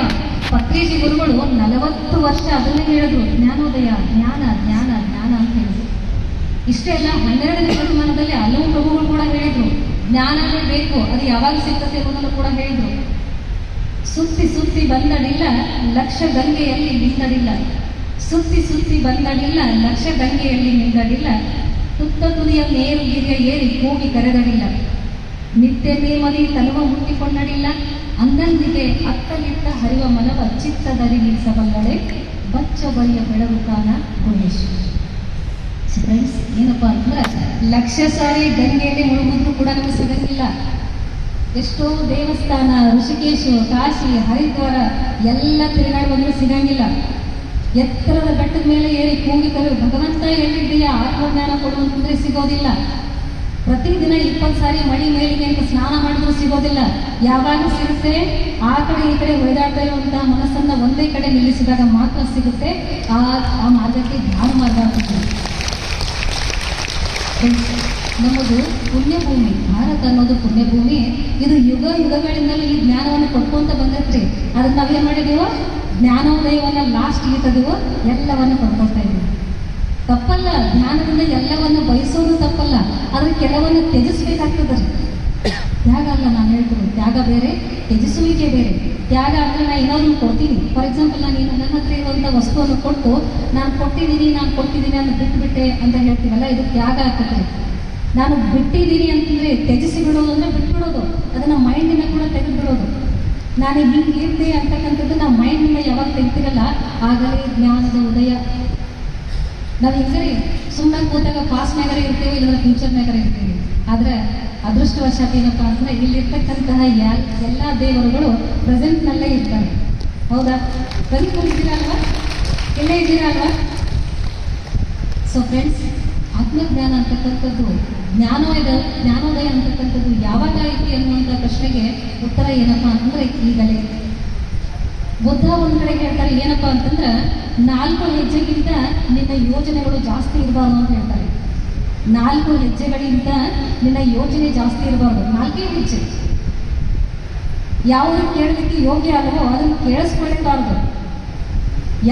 ಪತ್ರಿಜಿ ಗುರುಗಳು 40 ವರ್ಷ ಅದನ್ನೇ ಹೇಳಿದ್ರು, ಜ್ಞಾನೋದಯ, ಜ್ಞಾನ ಜ್ಞಾನ ಜ್ಞಾನ ಅಂತ ಹೇಳಿದ್ರು. ಇಷ್ಟೇ ಅಲ್ಲ, 12ನೇ ಶತಮಾನದಲ್ಲಿ ಹಲವು ಪ್ರಭುಗಳು ಕೂಡ ಹೇಳಿದ್ರು ಜ್ಞಾನವೇ ಬೇಕು, ಅದು ಯಾವಾಗ ಸಿಗ್ತದೆ ಅನ್ನೋದನ್ನು ಕೂಡ ಹೇಳಿದ್ರು. ಸುತ್ತಿ ಬಂದಡಿಲ್ಲ ಲಕ್ಷ ಗಂಗೆಯಲ್ಲಿ ನಿಂದಡಿಲ್ಲ, ಸುತ್ತಿ ಬಂದಡಿಲ್ಲ ಲಕ್ಷ ಗಂಗೆಯಲ್ಲಿ ನಿಂದಡಿಲ್ಲ, ತುತ್ತ ತುದಿಯ ಗಿರಿಯ ಏರಿ ಕೂಗಿ ಕರೆದಡಿಲ್ಲ, ನಿತ್ಯ ನೇಮದಿ ತನುವ ಮುಟ್ಟಿಕೊಂಡಡಿಲ್ಲ, ಅಂದಂದಿಗೆ ಅತ್ತಲಿಟ್ಟ ಹರಿವ ಮನವ ಚಿತ್ತದರಿ ನಿಲ್ಲಿಸಬಲ್ಲಡೆ, ಬಚ್ಚ ಬಳಿಯ ಬೆಳಗು ಕಾಣ ಗುಣೇಶ್ವರ. ಫ್ರೆಂಡ್ಸ್, ಏನಪ್ಪ ಅಂತಂದ್ರೆ, ಲಕ್ಷ ಸಾರಿ ಗಂಗೆಯಲ್ಲಿ ಮುಳುಗಿದ್ರು ಕೂಡ ನಮಗೆ ಸಿಗಂಗಿಲ್ಲ. ಎಷ್ಟೋ ದೇವಸ್ಥಾನ, ಋಷಿಕೇಶ, ಕಾಶಿ, ಹರಿದ್ವಾರ ಎಲ್ಲ ತಿರುಗಾಡಿ ಬಂದರೂ ಸಿಗಂಗಿಲ್ಲ. ಎತ್ತರದ ಬೆಟ್ಟದ ಮೇಲೆ ಏರಿ ಕೂಗಿ ಕರೆ ಭಗವಂತ ಎಲ್ಲಿದ್ದೀಯಾ ಆತ್ಮಜ್ಞಾನ ಕೊಡುವಂತಂದ್ರೆ ಸಿಗೋದಿಲ್ಲ. ಪ್ರತಿದಿನ 20 ಸಾರಿ ಮಡಿ ಮೇಲಿಗೆ ಅಂತ ಸ್ನಾನ ಮಾಡಿದ್ರು ಸಿಗೋದಿಲ್ಲ. ಯಾವಾಗ ಸಿಗುತ್ತೆ? ಆ ಕಡೆ ಈ ಕಡೆ ಹೊಡೆದಾಡ್ತಾ ಇರುವಂತಹ ಮನಸ್ಸನ್ನ ಒಂದೇ ಕಡೆ ನಿಲ್ಲಿಸಿದಾಗ ಮಾತ್ರ ಸಿಗುತ್ತೆ. ಆ ಮಾರ್ಗಕ್ಕೆ ಧ್ಯಾನ ಮಾರ್ಗ ಆಗ್ತದೆ. ನಮ್ಮದು ಪುಣ್ಯಭೂಮಿ, ಭಾರತ ಅನ್ನೋದು ಪುಣ್ಯಭೂಮಿ. ಇದು ಯುಗ ಯುಗಗಳಿಂದಲೂ ಈ ಜ್ಞಾನವನ್ನು ಕೊಟ್ಕೊಂತ ಬಂದೈತ್ರಿ. ಅದಕ್ಕೆ ನಾವೇನು ಮಾಡಿದೀವೋ ಜ್ಞಾನೋದಯವನ್ನು ಲಾಸ್ಟ್ ಇಟ್ಟದೀವೋ ಎಲ್ಲವನ್ನು ಕೊಟ್ಕೊಳ್ತಾ ಇದ್ದೀವಿ. ತಪ್ಪಲ್ಲ, ಧ್ಯಾನದಿಂದ ಎಲ್ಲವನ್ನು ಬಯಸೋದು ತಪ್ಪಲ್ಲ, ಆದ್ರೆ ಕೆಲವನ್ನು ತ್ಯಜಿಸ್ಬೇಕಾಗ್ತದ್ರಿ. ತ್ಯಾಗ ಅಲ್ಲ ನಾನು ಹೇಳ್ತೀನಿ, ತ್ಯಾಗ ಬೇರೆ, ತ್ಯಜಿಸುವಿಕೆ ಬೇರೆ. ತ್ಯಾಗ ಅಂದರೆ ನಾನು ಏನಾದ್ರು ಕೊಡ್ತೀನಿ. ಫಾರ್ ಎಕ್ಸಾಂಪಲ್, ನಾನು ನನ್ನ ಹತ್ರ ಇರುವಂಥ ವಸ್ತುವನ್ನು ಕೊಟ್ಟು ನಾನು ಕೊಟ್ಟಿದ್ದೀನಿ ಅಂತ ಬಿಟ್ಟುಬಿಟ್ಟೆ ಅಂತ ಹೇಳ್ತೀವಲ್ಲ, ಇದು ತ್ಯಾಗ ಆಗ್ತದೆ. ನಾನು ಬಿಟ್ಟಿದ್ದೀನಿ ಅಂತಂದರೆ ತ್ಯಜಿಸಿ ಬಿಡೋದು ಅಂದರೆ ಬಿಟ್ಬಿಡೋದು, ಅದನ್ನು ಮೈಂಡಿನ ಕೂಡ ತೆಗೆದು ಬಿಡೋದು. ನಾನು ಹಿಂಗೆ ಇರ್ದೆ ಅಂತಕ್ಕಂಥದ್ದು ನಾವು ಮೈಂಡಿಂದ ಯಾವಾಗ ತೆಗ್ತಿರಲ್ಲ ಆಗಲೇ ಜ್ಞಾನದ ಉದಯ. ನಾವು ಹಿಂಗರಿ ಸುಮ್ಮನೆ ಕೂತಾಗ ಪಾಸ್ಟ್ನಾಗರೆ ಇರ್ತೀವಿ, ಇಲ್ಲಂದ್ರೆ ಫ್ಯೂಚರ್ನಾಗರೆ ಇರ್ತೀವಿ. ಆದರೆ ಅದೃಷ್ಟವಶಾತ್ ಏನಪ್ಪ ಅಂದರೆ ಇಲ್ಲಿರ್ತಕ್ಕಂತಹ ಎಲ್ಲ ದೇವರುಗಳು ಪ್ರೆಸೆಂಟ್ನಲ್ಲೇ ಇರ್ತಾರೆ. ಹೌದಾ? ಬನ್ನಿ ಕೂತಿದ್ದೀರಾ ಅಲ್ವಾ? ಇಲ್ಲೇ ಇದ್ದೀರಾ ಅಲ್ವಾ? ಸೊ ಫ್ರೆಂಡ್ಸ್, ಆತ್ಮಜ್ಞಾನ ಅಂತಕ್ಕಂಥದ್ದು, ಜ್ಞಾನೋದಯ ಅಂತಕ್ಕಂಥದ್ದು ಯಾವಾಗ ಐತಿ ಅನ್ನುವಂಥ ಪ್ರಶ್ನೆಗೆ ಉತ್ತರ ಏನಪ್ಪ ಅಂತಂದ್ರೆ ಈಗಲೇ. ಬುದ್ಧ ಒಂದು ಕಡೆ ಹೇಳ್ತಾರೆ ಏನಪ್ಪ ಅಂತಂದ್ರೆ 4 ಹೆಜ್ಜೆಗಿಂತ ನಿನ್ನ ಯೋಜನೆಗಳು ಜಾಸ್ತಿ ಇರಬಾರ್ದು ಅಂತ ಹೇಳ್ತಾರೆ. 4 ಹೆಜ್ಜೆಗಳಿಂದ ನಿನ್ನ ಯೋಚನೆ ಜಾಸ್ತಿ ಇರಬಾರ್ದು. 4 ಹೆಜ್ಜೆ ಯಾವುದು ಕೇಳಲಿಕ್ಕೆ ಯೋಗ್ಯ ಅಲ್ಲವೋ ಅದನ್ನು ಕೇಳಿಸ್ಕೊಳ್ಳೇಬಾರ್ದು.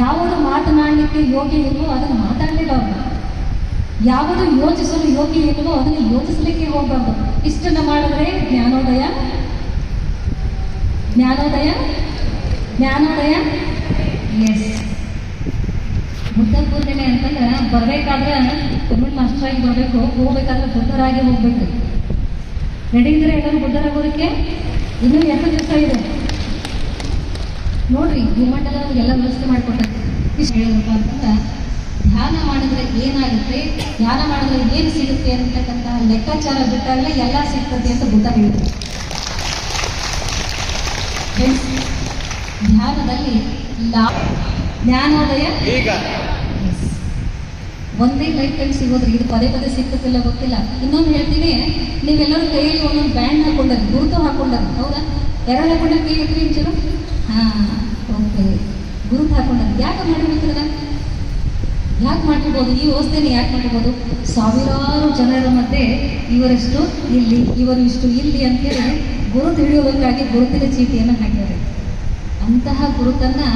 ಯಾವುದು ಮಾತನಾಡಲಿಕ್ಕೆ ಯೋಗ್ಯ ಇಲ್ವೋ ಅದನ್ನು ಮಾತಾಡಲೇಬಾರ್ದು. ಯಾವುದು ಯೋಚಿಸಲು ಯೋಗ್ಯ ಇಲ್ವೋ ಅದನ್ನು ಯೋಚಿಸಲಿಕ್ಕೆ ಹೋಗಬಾರ್ದು. ಇಷ್ಟನ್ನು ಮಾಡಿದ್ರೆ ಜ್ಞಾನೋದಯ ಎಸ್. ಬುದ್ಧ ಪೂರ್ಣಿಮೆ ಅಂತಂದ್ರೆ ಬರಬೇಕಾದ್ರೆ ತಮಿಳ್ ಮಾಸ್ಟರಾಗಿ ಬರಬೇಕು, ಹೋಗ್ಬೇಕಾದ್ರೆ ಬುದ್ಧರಾಗಿ ಹೋಗ್ಬೇಕು. ರೆಡಿ ಇದ್ರೆ ಎಲ್ಲರೂ ಬುದ್ಧರಾಗೋದಕ್ಕೆ ಇನ್ನೂ 2 ದಿವಸ ಇದೆ ನೋಡ್ರಿ. ಭೂಮಂಡಲ ಎಲ್ಲ ವ್ಯವಸ್ಥೆ ಮಾಡಿಕೊಟ್ಟೈತೆ. ಇಷ್ಟು ಹೇಳಿದಪ್ಪ ಅಂತಂದ್ರೆ ಧ್ಯಾನ ಮಾಡಿದ್ರೆ ಏನಾಗುತ್ತೆ, ಧ್ಯಾನ ಮಾಡಿದ್ರೆ ಏನು ಸಿಗುತ್ತೆ ಅಂತಕ್ಕಂಥ ಲೆಕ್ಕಾಚಾರ ಬಿಟ್ಟಾಗಲೇ ಎಲ್ಲ ಸಿಗ್ತದೆ ಅಂತ ಬುದ್ಧ ಹೇಳಿದ್ರು. ಧ್ಯಾನದಲ್ಲಿ ಜ್ಞಾನೋದಯ ಒಂದೇ ಲೈಫಲ್ಲಿ ಸಿಗೋದ್ರಿ. ಇದು ಪದೇ ಸಿಕ್ಕುತ್ತಿಲ್ಲ ಗೊತ್ತಿಲ್ಲ. ಇನ್ನೊಂದು ಹೇಳ್ತೀನಿ, ನೀವೆಲ್ಲರೂ ಕೈಯಲ್ಲಿ ಒಂದೊಂದು ಬ್ಯಾಂಡ್ ಹಾಕೊಂಡ್ರಿ, ಗುರುತು ಹಾಕೊಂಡ್ರಿ. ಹೌದಾ? ಎರಡು ಹಾಕೊಂಡ್ರೆ ಕೈ ಇರ್ತೀವಿ ಇಂಚರು. ಓಕೆ, ಗುರುತು ಹಾಕೊಂಡ್ರಿ. ಯಾಕೆ ಮಾಡಿರ್ಬೇಕಂದ್ರೆ ಯಾಕೆ ಮಾಡಿರ್ಬೋದು? ಈ ವ್ಯವಸ್ಥೆನ ಯಾಕೆ ಮಾಡಿರ್ಬೋದು? ಸಾವಿರಾರು ಜನರ ಮಧ್ಯೆ ಇವರೆಷ್ಟು ಇಲ್ಲಿ, ಇವರು ಇಷ್ಟು ಇಲ್ಲಿ ಅಂತೇಳಿ ಗುರುತು ಹಿಡಿಯೋದಕ್ಕಾಗಿ ಗುರುತಿನ ಚೀಟಿಯನ್ನು ಹಾಕಿದ್ದಾರೆ. ಅಂತಹ ಗುರುತನ್ನು,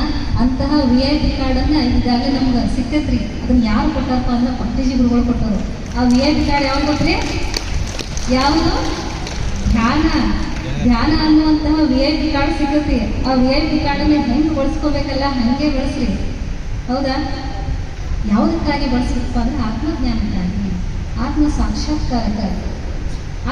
ಅಂತಹ VIP ಕಾರ್ಡನ್ನು ಈಗಾಗಲೇ ನಮ್ಗೆ ಸಿಕ್ಕತ್ರಿ. ಅದನ್ನು ಯಾರು ಕೊಟ್ಟಾರಪ್ಪ ಅಂದ್ರೆ ಪಂಡಿಜಿ ಗುರುಗಳು ಕೊಟ್ಟರು. ಆ VIP ಕಾರ್ಡ್ ಯಾವ್ದು ಕೊಟ್ರಿ? ಯಾವುದು? ಧ್ಯಾನ ಅನ್ನುವಂತಹ VIP ಕಾರ್ಡ್ ಸಿಗುತ್ತೆ. ಆ VIP ಕಾರ್ಡನ್ನು ಹೆಂಗೆ ಬಳಸ್ಕೋಬೇಕಲ್ಲ ಹಾಗೆ ಬಳಸ್ರಿ. ಹೌದಾ? ಯಾವುದಕ್ಕಾಗಿ ಬಳಸಬೇಕಪ್ಪ ಅಂದರೆ ಆತ್ಮಜ್ಞಾನಕ್ಕಾಗಿ, ಆತ್ಮ ಸಾಕ್ಷಾತ್ಕಾರಕ್ಕಾಗಿ.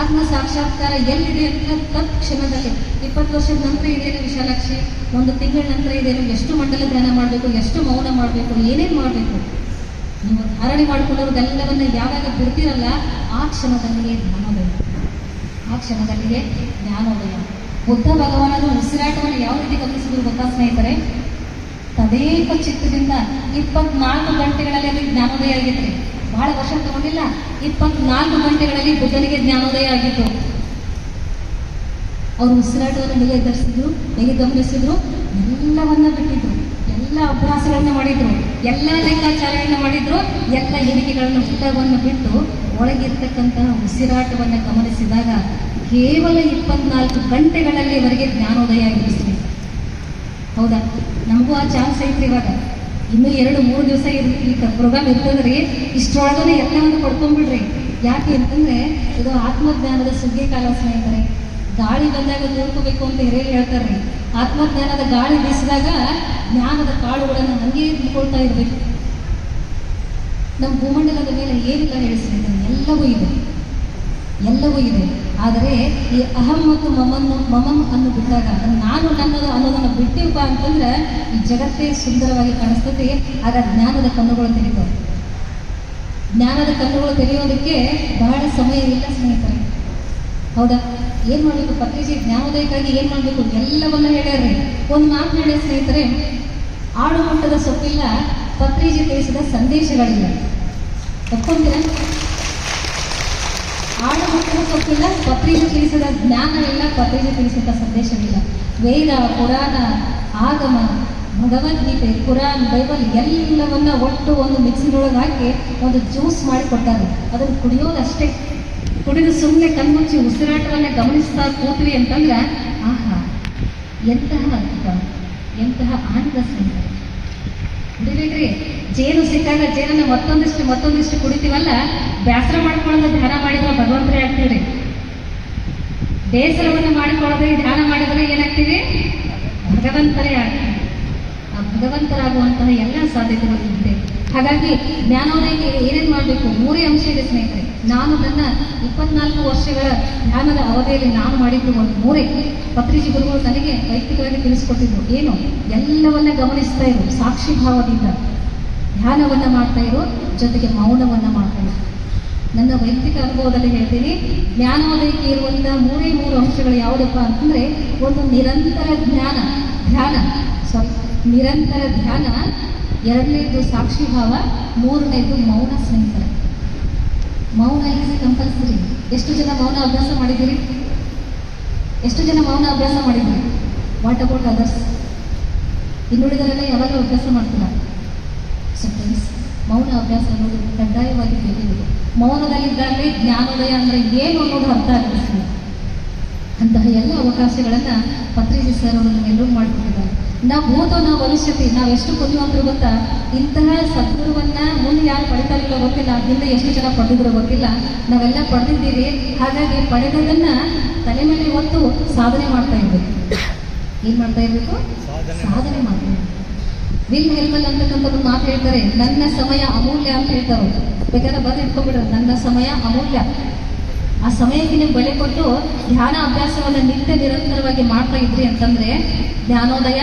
ಆತ್ಮ ಸಾಕ್ಷಾತ್ಕಾರ ಎಲ್ಲಿದೆ ಅಂತ ತತ್ಕ್ಷಣದಲ್ಲಿ 20 ವರ್ಷದ ನಂತರ ಇದೇನು ವಿಶಾಲಾಕ್ಷಿ, 1 ತಿಂಗಳ ನಂತರ ಇದೇನು, ಎಷ್ಟು ಮಂಡಲ ಧ್ಯಾನ ಮಾಡಬೇಕು, ಎಷ್ಟು ಮೌನ ಮಾಡಬೇಕು, ಏನೇನು ಮಾಡಬೇಕು, ನೀವು ಧಾರಣೆ ಮಾಡಿಕೊಳ್ಳೋದೆಲ್ಲವನ್ನ ಯಾವಾಗ ಬಿಡ್ತೀರಲ್ಲ ಆ ಕ್ಷಣದಲ್ಲಿಯೇ ಜ್ಞಾನೋದಯ. ಆ ಕ್ಷಣದಲ್ಲಿಯೇ ಜ್ಞಾನೋದಯ. ಬುದ್ಧ ಭಗವಾನರು ಉಸಿರಾಟವನ್ನು ಯಾವ ರೀತಿ ಗಮನಿಸಿದ್ರು ಗೊತ್ತಾ ಸ್ನೇಹಿತರೆ? ತದೇಕ ಚಿತ್ತದಿಂದ 24 ಗಂಟೆಗಳಲ್ಲಿ ಅಲ್ಲಿ ಜ್ಞಾನೋದಯ ಆಗಿತ್ತು. ಬಹಳ ವರ್ಷ ತಗೊಂಡಿಲ್ಲ, 24 ಗಂಟೆಗಳಲ್ಲಿ ಬುದ್ಧನಿಗೆ ಜ್ಞಾನೋದಯ ಆಗಿತ್ತು. ಅವರು ಉಸಿರಾಟವನ್ನು ಹೇಗೆ ಗಮನಿಸಿದ್ರು, ಎಲ್ಲವನ್ನ ಬಿಟ್ಟಿದ್ರು, ಎಲ್ಲ ಅಭ್ಯಾಸಗಳನ್ನ ಮಾಡಿದ್ರು, ಎಲ್ಲ ಲೆಕ್ಕಾಚಾರಗಳನ್ನ ಮಾಡಿದ್ರು, ಎಲ್ಲ ಎಣಿಕೆಗಳನ್ನು ಪುಸ್ತಕವನ್ನು ಬಿಟ್ಟು ಒಳಗಿರ್ತಕ್ಕಂತಹ ಉಸಿರಾಟವನ್ನು ಗಮನಿಸಿದಾಗ ಕೇವಲ 24 ಗಂಟೆಗಳಲ್ಲಿ ಇವರಿಗೆ ಜ್ಞಾನೋದಯ ಆಗಿರಿಸ್ತೀವಿ. ಹೌದಾ? ನಮಗೂ ಆ ಚಾನ್ಸ್ ಐತ್ರಿ. ಇವಾಗ ಇನ್ನೂ 2-3 ದಿವಸ ಈ ಪ್ರೋಗ್ರಾಮ್ ಇರ್ತದ್ರಿ. ಇಷ್ಟರೊಳಗನೆ ಎಲ್ಲವನ್ನು ಪಡ್ಕೊಂಡ್ಬಿಡ್ರಿ. ಯಾಕೆ ಅಂತಂದ್ರೆ ಇದು ಆತ್ಮಜ್ಞಾನದ ಸುಗ್ಗಿ ಕಾಲ ಸ್ನೇಹಿತರೆ. ಗಾಳಿ ಬಂದಾಗ ನೋಡ್ಕೋಬೇಕು ಅಂತ ಹಿರಿಯರು ಹೇಳ್ತಾರ್ರಿ. ಆತ್ಮಜ್ಞಾನದ ಗಾಳಿ ಬೀಸಿದಾಗ ಜ್ಞಾನದ ಕಾಳುಗಳನ್ನು ಹಂಗೆ ತಿಳ್ಕೊಳ್ತಾ ಇರ್ಬೇಕು. ನಮ್ಮ ಭೂಮಂಡಲದ ಮೇಲೆ ಏನಿಲ್ಲ ಹೇಳಿಸ್ಬೇಕು, ಎಲ್ಲವೂ ಇದೆ. ಆದರೆ ಈ ಅಹಂ ಮತ್ತು ಮಮಂ ಅನ್ನು ಬಿಟ್ಟಾಗ, ನಾನು ನನ್ನದು ಅನ್ನೋದನ್ನು ಬಿಟ್ಟಿವಪ್ಪ ಅಂತಂದ್ರೆ ಈ ಜಗತ್ತೇ ಸುಂದರವಾಗಿ ಕಾಣಿಸ್ತದೆ. ಆಗ ಜ್ಞಾನದ ಕಣ್ಣುಗಳು ತೆರೀತಾವೆ. ಜ್ಞಾನದ ಕಣ್ಣುಗಳು ತೆರೆಯೋದಕ್ಕೆ ಬಹಳ ಸಮಯ ಇಲ್ಲ ಸ್ನೇಹಿತರೆ. ಹೌದಾ? ಏನು ಮಾಡಬೇಕು, ಪತ್ರಿಜಿ ಜ್ಞಾನೋದಯಕ್ಕಾಗಿ ಏನು ಮಾಡಬೇಕು ಎಲ್ಲವನ್ನ ಹೇಳ್ಯಾರ್ರಿ. ಒಂದು ಮಾತು ಹೇಳಿ ಸ್ನೇಹಿತರೆ, ಆಡು ಮುಟ್ಟದ ಸೊಪ್ಪಿಲ್ಲ, ಪತ್ರಿಜಿ ತಿಳಿಸಿದ ಸಂದೇಶಗಳಿಲ್ಲ. ಒಪ್ಕೊಂತೀರ? ಆಡು ಮುಟ್ಟದ ಸೊಪ್ಪಿಲ್ಲ, ಪತ್ರಿಜಿ ತಿಳಿಸಿದ ಜ್ಞಾನವಿಲ್ಲ, ಪತ್ರಿಜಿ ತಿಳಿಸಿದ ಸಂದೇಶವಿಲ್ಲ. ವೇದ, ಪುರಾಣ, ಆಗಮ, ಭಗವದ್ಗೀತೆ, ಕುರಾನ್, ಬೈಬಲ್ ಎಲ್ಲವನ್ನ ಒಟ್ಟು ಒಂದು ಮಿಕ್ಸಿನೊಳಗೆ ಹಾಕಿ ಒಂದು ಜ್ಯೂಸ್ ಮಾಡಿ ಕೊಟ್ಟಾರೆ. ಅದನ್ನು ಕುಡಿಯೋದಷ್ಟೇ. ಕುಡಿದು ಸುಮ್ಮನೆ ಕಣ್ಮುಚ್ಚಿ ಉಸಿರಾಟವನ್ನ ಗಮನಿಸ್ತಾ ಕೂತ್ವಿ ಅಂತಂದ್ರೆ ಆಹಾ, ಎಂತಹ ಅದ್ಭುತ, ಎಂತಹ ಆನಂದ ಸ್ನೇಹಿತರೆ. ಕುಡಿಬೇಕ್ರಿ. ಜೇನು ಸಿಕ್ಕಾಗ ಜೇನನ್ನ ಮತ್ತೊಂದಿಷ್ಟು ಕುಡಿತೀವಲ್ಲ, ಬೇಸರ ಮಾಡ್ಕೊಳ್ಳೋದು ಧ್ಯಾನ ಮಾಡಿದ್ರೆ ಭಗವಂತರೇ ಆಗ್ತೀವ್ರಿ. ಬೇಸರವನ್ನು ಮಾಡಿಕೊಳ್ಳೋದ್ರೆ ಧ್ಯಾನ ಮಾಡಿದ್ರೆ ಏನಾಗ್ತೀವಿ? ಭಗವಂತರೇ ಆಗ್ತೀವಿ. ಆ ಭಗವಂತರಾಗುವಂತಹ ಎಲ್ಲ ಸಾಧ್ಯತೆಗಳು ಇದೆ. ಹಾಗಾಗಿ ಜ್ಞಾನೋದಯಕ್ಕೆ ಏನೇನು ಮಾಡಬೇಕು? 3 ಅಂಶ ಇದೆ ಸ್ನೇಹಿತರೆ. ನಾನು ನನ್ನ 24 ವರ್ಷಗಳ ಧ್ಯಾನದ ಅವಧಿಯಲ್ಲಿ ನಾನು ಮಾಡಿದ್ದು ಒಂದು 3. ಪತ್ರಿಜಿ ಗುರುಗಳು ನನಗೆ ವೈಯಕ್ತಿಕವಾಗಿ ತಿಳಿಸ್ಕೊಟ್ಟಿದ್ರು. ಏನು? ಎಲ್ಲವನ್ನ ಗಮನಿಸ್ತಾ ಇರು, ಸಾಕ್ಷಿ ಭಾವದಿಂದ ಧ್ಯಾನವನ್ನ ಮಾಡ್ತಾ ಇರು, ಜೊತೆಗೆ ಮೌನವನ್ನ ಮಾಡ್ತಾ ಇರು. ನನ್ನ ವೈಯಕ್ತಿಕ ಅನುಭವದಲ್ಲಿ ಹೇಳ್ತೀನಿ, ಜ್ಞಾನೋದಯಕ್ಕೆ ಇರುವಂತಹ 3 ಅಂಶಗಳು ಯಾವುದಪ್ಪ ಅಂತಂದ್ರೆ, ಒಂದು ನಿರಂತರ ನಿರಂತರ ಧ್ಯಾನ, 2ನೇದು ಸಾಕ್ಷಿ ಭಾವ, 3ನೇದು ಮೌನ ಸ್ನೇಹಿತರೆ. ಮೌನ ಈಸ್ ಕಂಪಲ್ಸರಿ. ಎಷ್ಟು ಜನ ಮೌನ ಅಭ್ಯಾಸ ಮಾಡಿದ್ದೀರಿ? What about others? ಇನ್ನುಳಿದರೆಲ್ಲ ಯಾವಾಗ ಅಭ್ಯಾಸ ಮಾಡ್ತಿಲ್ಲ. ಸೊ ಫ್ರೆಂಡ್ಸ್, ಮೌನ ಅಭ್ಯಾಸ ಅನ್ನೋದು ಕಡ್ಡಾಯವಾಗಿ ಬೇಕಿದೆ. ಮೌನದಲ್ಲಿದ್ದಾಗಲೇ ಜ್ಞಾನೋದಯ ಅಂದರೆ ಏನು ಅನ್ನೋದು ಅರ್ಥ ಆಗುತ್ತೆ. ಅಂತಹ ಎಲ್ಲ ಅವಕಾಶಗಳನ್ನು ಪತ್ರಿಜಿ ಸರ್ ಅವರು ನಮ್ಮೆಲ್ಲರೂ ಮಾಡಿಕೊಟ್ಟಿದ್ದಾರೆ. ನಾವು ಭೂತೋ ನಾವು ಭವಿಷ್ಯತಿ, ನಾವೆಷ್ಟು ಪುಣ್ಯವಂತರು ಗೊತ್ತಾ? ಇಂತಹ ಸದ್ಗುರುವನ್ನ ಮುಂದೆ ಯಾರು ಪಡಿತಾರಿಲ್ಲ ಗೊತ್ತಿಲ್ಲ, ಹಿಂದೆ ಎಷ್ಟು ಜನ ಪಡೆದಿದ್ರು ಗೊತ್ತಿಲ್ಲ. ನಾವೆಲ್ಲ ಪಡೆದಿದ್ದೀವಿ. ಹಾಗಾಗಿ ಪಡೆದದನ್ನ ತಲೆ ಮೇಲೆ ಹೊತ್ತು ಸಾಧನೆ ಮಾಡ್ತಾ ಇರ್ಬೇಕು. ಏನ್ ಮಾಡ್ತಾ ಇರ್ಬೇಕು? ಸಾಧನೆ ಮಾಡ್ತಾ ಇರ್ಬೇಕು. ವಿಲ್ ಹೆಲ್ಮಲ್ ಅಂತಕ್ಕಂಥ ಒಂದು ಮಾತು ಹೇಳ್ತಾರೆ, ನನ್ನ ಸಮಯ ಅಮೂಲ್ಯ ಅಂತ ಹೇಳ್ತಾರೆ. ಬೇಕಾದ್ರೆ ಬಂದು ಇಟ್ಕೊಂಡ್ಬಿಡ್ರೆ, ನನ್ನ ಸಮಯ ಅಮೂಲ್ಯ. ಆ ಸಮಯಕ್ಕೆ ನೀವು ಬೆಲೆ ಕೊಟ್ಟು ಧ್ಯಾನ ಅಭ್ಯಾಸವನ್ನು ನಿರಂತರವಾಗಿ ಮಾಡ್ತಾ ಇದ್ರಿ ಅಂತಂದ್ರೆ ಜ್ಞಾನೋದಯ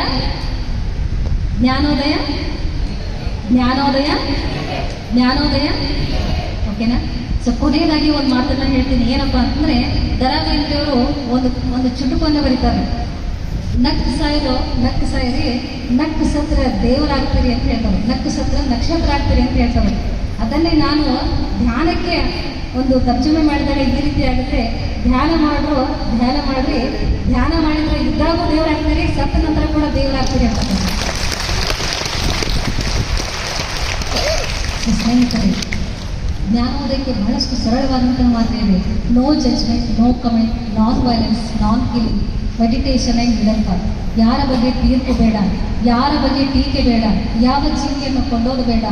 ಓಕೆನಾ? ಸೊ ಕೊನೆಯದಾಗಿ ಒಂದು ಮಾತನ್ನ ಹೇಳ್ತೀನಿ. ಏನಪ್ಪಾ ಅಂತಂದ್ರೆ, ದ.ರಾ ಬೇಂದ್ರೆಯವರು ಒಂದು ಚುಟುಕನ್ನು ಬರೀತಾರೆ. ನಕ್ಕು ಸಾಯಿರಿ, ನಕ್ಕು ಸತ್ರ ದೇವರಾಗ್ತೀರಿ ಅಂತ ಹೇಳ್ತಾರೆ, ನಕ್ಕು ಸತ್ರ ನಕ್ಷತ್ರ ಆಗ್ತೀರಿ ಅಂತ ಹೇಳ್ತಾರೆ. ಅದನ್ನೇ ನಾನು ಧ್ಯಾನಕ್ಕೆ ಒಂದು ತರ್ಜುಮೆ ಮಾಡಿದಾಗ ಈ ರೀತಿ ಆಗುತ್ತೆ, ಧ್ಯಾನ ಮಾಡ್ರಿ, ಧ್ಯಾನ ಮಾಡಿದ್ರೆ ಇದ್ದಾಗೂ ದೇವರಾಗ್ತೀರಿ, ಸತ್ತ ನಂತರ ಕೂಡ ದೇವರಾಗ್ತೀರಿ ಅಂತ. ಸ್ನೇಹಿತರೆ, ಜ್ಞಾನೋದಯಕ್ಕೆ ಬಹಳಷ್ಟು ಸರಳವಾದಂತಹ ಮಾತು ಇದೆ. No judgement, no comment, non violence, non killing, meditation and middle path. ಯಾರ ಬಗ್ಗೆ ತೀರ್ಪು ಬೇಡ, ಯಾರ ಬಗ್ಗೆ ಟೀಕೆ ಬೇಡ, ಯಾವ ಜೀವಿಯನ್ನು ಕೊಂಡೋದು ಬೇಡ,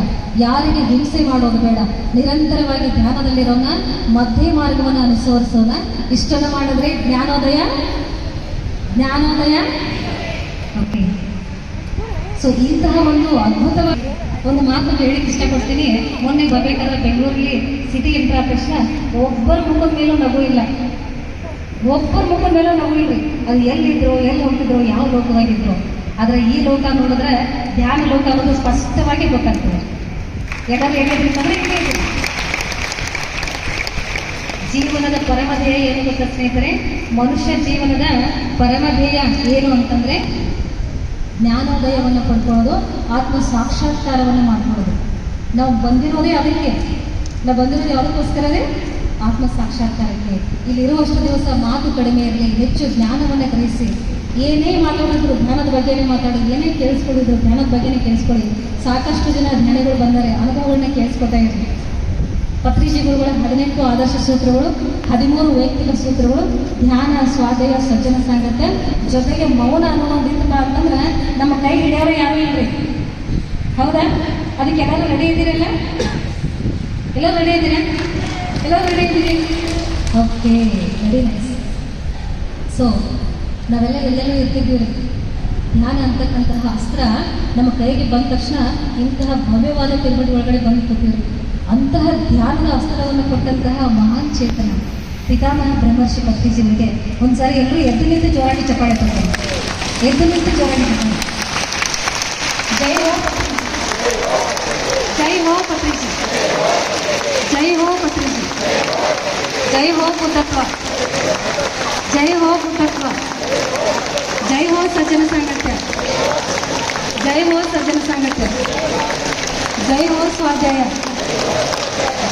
ಯಾರಿಗೆ ಹಿಂಸೆ ಮಾಡೋದು ಬೇಡ. ನಿರಂತರವಾಗಿ ಧ್ಯಾನದಲ್ಲಿರೋಣ, ಮಧ್ಯೆ ಮಾರ್ಗವನ್ನು ಅನುಸರಿಸೋಣ. ಇಷ್ಟನ್ನು ಮಾಡಿದ್ರೆ ಜ್ಞಾನೋದಯ. ಓಕೆ. ಸೊ ಇಂತಹ ಒಂದು ಅದ್ಭುತವಾದ ಒಂದು ಮಾತು ಹೇಳಿಕ್ಕೆ ಇಷ್ಟಪಡ್ತೀನಿ. ಮೊನ್ನೆ ಬರಬೇಕಾದ್ರೆ ಬೆಂಗಳೂರಲ್ಲಿ ಸಿಟಿ ಎಂಟ್ರ್ ಆದ ತಕ್ಷಣ ಒಬ್ಬರ ಮುಖದ ಮೇಲೂ ನಗು ಇಲ್ಲ. ಅದು ಎಲ್ಲಿದ್ರು, ಎಲ್ಲಿ ಹೋಗ್ತಿದ್ರು, ಯಾವ ಲೋಕವಾಗಿದ್ರು. ಆದರೆ ಈ ಲೋಕ ನೋಡಿದ್ರೆ ಧ್ಯಾನ ಲೋಕ ಅನ್ನೋದು ಸ್ಪಷ್ಟವಾಗಿ ಗೊತ್ತಾಗ್ತದೆ. ಯಾಕಂದ್ರೆ ಏನಾದ್ರಿಂತಂದ್ರೆ ಜೀವನದ ಪರಮಧ್ಯೇಯ ಏನು ಗೊತ್ತಾ ಸ್ನೇಹಿತರೆ? ಮನುಷ್ಯ ಜೀವನದ ಪರಮಧ್ಯೇಯ ಏನು ಅಂತಂದ್ರೆ ಜ್ಞಾನೋದಯವನ್ನು ಪಡ್ಕೊಳ್ಳೋದು, ಆತ್ಮ ಸಾಕ್ಷಾತ್ಕಾರವನ್ನು ಮಾಡ್ಕೊಳ್ಳೋದು. ನಾವು ಬಂದಿರೋದೇ ಅದಕ್ಕೆ. ನಾವು ಬಂದಿರೋದು ಯಾವುದಕ್ಕೋಸ್ಕರವೇ? ಆತ್ಮ ಸಾಕ್ಷಾತ್ಕಾರಕ್ಕೆ. ಇಲ್ಲಿರುವಷ್ಟು ದಿವಸ ಮಾತು ಕಡಿಮೆ ಇರಲಿ, ಹೆಚ್ಚು ಜ್ಞಾನವನ್ನು ಗ್ರಹಿಸಿ. ಏನೇ ಮಾತಾಡಿದ್ರು ಧ್ಯಾನದ ಬಗ್ಗೆನೇ ಮಾತಾಡಿ, ಏನೇ ಕೇಳಿಸ್ಕೊಂಡಿದ್ರು ಧ್ಯಾನದ ಬಗ್ಗೆನೇ ಕೇಳಿಸ್ಕೊಳ್ಳಿ. ಸಾಕಷ್ಟು ಜನ ಜ್ಞಾನಿಗಳು ಬಂದರೆ ಅನುಭವಗಳನ್ನ ಕೇಳಿಸ್ಕೊತಾ ಇರಲಿ. ಪತ್ರಿಜಿ ಗುರುಗಳ 18 ಆದರ್ಶ ಸೂತ್ರಗಳು, 13 ವೈಯಕ್ತಿಕ ಸೂತ್ರಗಳು, ಧ್ಯಾನ, ಸ್ವಾಧ್ಯಾಯ, ಸಜ್ಜನ ಸಂಗತ, ಜೊತೆಗೆ ಮೌನ ಅನ್ನೋದಿತ್ತಪ್ಪ ಅಂತಂದ್ರೆ ನಮ್ಮ ಕೈ ಹಿಡಿಯೋರು ಯಾರು ಇಲ್ರಿ. ಹೌದಾ? ಅದಕ್ಕೆ ಎಲ್ಲರೂ ರೆಡಿ ಇದ್ದೀರಲ್ಲ? ಎಲ್ಲರೂ ರೆಡಿ ಇದ್ದೀರಿ? Okay, very nice. ಸೊ ನಾವೆಲ್ಲ ಎಲ್ಲೆಲ್ಲೂ ಇರ್ತಿದ್ದೀವಿ. ಧ್ಯಾನ ಅಂತಕ್ಕಂತಹ ಅಸ್ತ್ರ ನಮ್ಮ ಕೈಗೆ ಬಂದ ತಕ್ಷಣ ಇಂತಹ ಭವ್ಯವಾದ ತಿರುಗಡಿ ಒಳಗಡೆ ಬಂದು ಕೂತಿದ್ರು. ಅಂತಹ ಧ್ಯಾನದ ಅಸ್ತ್ರವನ್ನು ಕೊಟ್ಟಂತಹ ಮಹಾನ್ ಚೇತನ ಪಿತಾಮಹ ಬ್ರಹ್ಮರ್ಷಿ ಪತ್ರಿಜಿಯವರಿಗೆ ಒಂದ್ಸಾರಿ ಎಲ್ಲರೂ ಎದ್ದು ನಿಂತು ಜೋರಾಗಿ ಚಪ್ಪಾಳೆ ಕೊಡ್ತಾರೆ. ಜೈ ಜೈ ಹೋ ಪತ್ರಿಜಿ, ಜೈ ಹೋ ಪತ್ರಿಜಿ, ಜೈ ಹೋ ಬುದ್ಧತ್ವ, ಜೈ ಹೋ ಬುದ್ಧತ್ವ, ಜೈ ಹೋ ಸಜ್ಜನ ಸಾಂಗತ್ಯ, ಜೈ ಹೋ ಸಜ್ಜನ ಸಾಂಗತ್ಯ, ಜೈ ಹೋ ಸ್ವಾಧ್ಯಾಯ,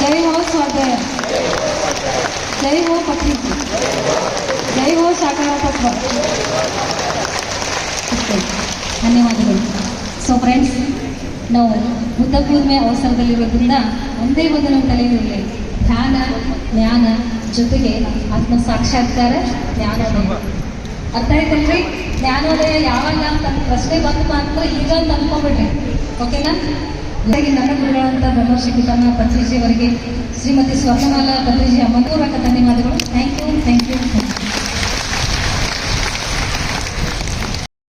ಜೈ ಹೋ ಸ್ವಾಧ್ಯಾಯ, ಜೈ ಹೋ ಪತ್ರಿಜಿ, ಜೈ ಹೋ ಸಾಕಾರ ತತ್ವ. ಧನ್ಯವಾದಗಳು. ಸೊ ಫ್ರೆಂಡ್ಸ್, ನಾವು ಬುದ್ಧ ಪೂರ್ಣಿಮೆ ಅವಸರದಲ್ಲಿರೋದ್ರಿಂದ ಒಂದೇ ಒಂದು ನಮ್ಮ ತಲೆಯಲ್ಲಿ ಧ್ಯಾನ, ಜ್ಞಾನ ಜೊತೆಗೆ ಆತ್ಮ ಸಾಕ್ಷಾತ್ಕಾರ, ಜ್ಞಾನೋದಯ. ಅರ್ಥ ಆಯ್ತಲ್ರಿ? ಜ್ಞಾನೋದಯ ಯಾವಾಗ ಅಂತ ಪ್ರಶ್ನೆ ಬಂತು ಮಾತ್ರ ಈಗ ಅಂತ ಅನ್ಕೊಂಡ್ಬಿಡ್ರಿ. ಓಕೆನಾ? ಹಾಗಾಗಿ ನನ್ನ ಗುರುಗಳಂತ ಬ್ರಹ್ಮರ್ಷಿ ಪಿತಾಮಹ ಪತ್ರಿಜಿ ಅವರಿಗೆ ಶ್ರೀಮತಿ ಸ್ವರ್ಣಮಾಲಾ ಪತ್ರಿಜಿ ಅಮ್ಮನೂರಕ ಧನ್ಯವಾದಗಳು. Thank you.